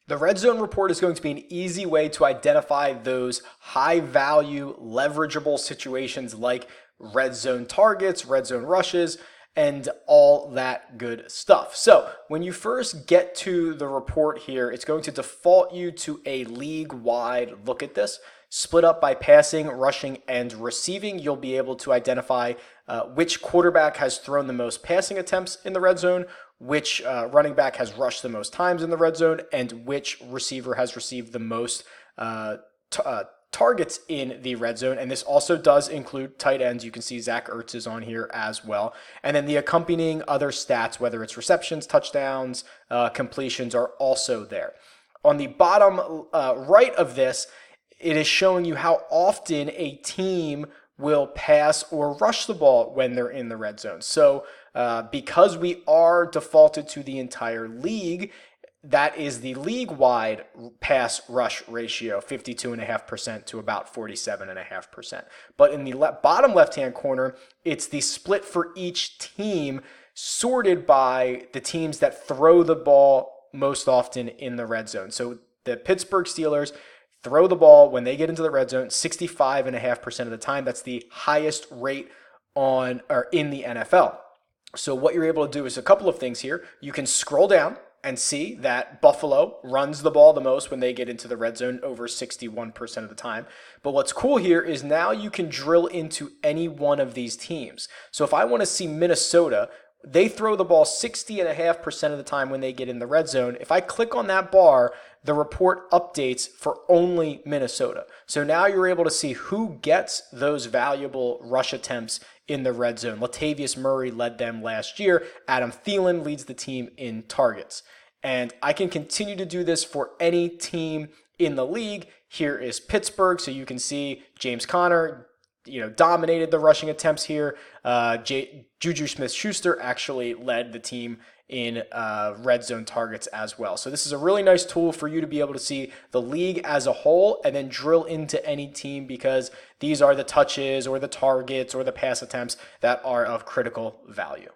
The red zone report is going to be an easy way to identify those high value, leverageable situations like red zone targets, red zone rushes, and all that good stuff. So when you first get to the report here, it's going to default you to a league-wide look at this. Split up by passing, rushing, and receiving, you'll be able to identify which quarterback has thrown the most passing attempts in the red zone, which running back has rushed the most times in the red zone, and which receiver has received the most targets in the red zone. And this also does include tight ends. You can see Zach Ertz is on here as well. And then the accompanying other stats, whether it's receptions, touchdowns, completions, are also there. On the bottom right of this, it is showing you how often a team will pass or rush the ball when they're in the red zone. So because we are defaulted to the entire league, that is the league-wide pass rush ratio, 52.5% to about 47.5%. But in the bottom left-hand corner, it's the split for each team sorted by the teams that throw the ball most often in the red zone. So the Pittsburgh Steelers throw the ball when they get into the red zone 65.5% of the time. That's the highest rate on or in the NFL. So what you're able to do is a couple of things here. You can scroll down and see that Buffalo runs the ball the most when they get into the red zone, over 61% of the time. But what's cool here is now you can drill into any one of these teams. So if I want to see Minnesota, they throw the ball 60.5% of the time when they get in the red zone. If I click on that bar, the report updates for only Minnesota. So now you're able to see who gets those valuable rush attempts in the red zone. Latavius Murray led them last year. Adam Thielen leads the team in targets. And I can continue to do this for any team in the league. Here is Pittsburgh. So you can see James Conner, dominated the rushing attempts here. Juju Smith-Schuster actually led the team in red zone targets as well. So this is a really nice tool for you to be able to see the league as a whole and then drill into any team, because these are the touches or the targets or the pass attempts that are of critical value.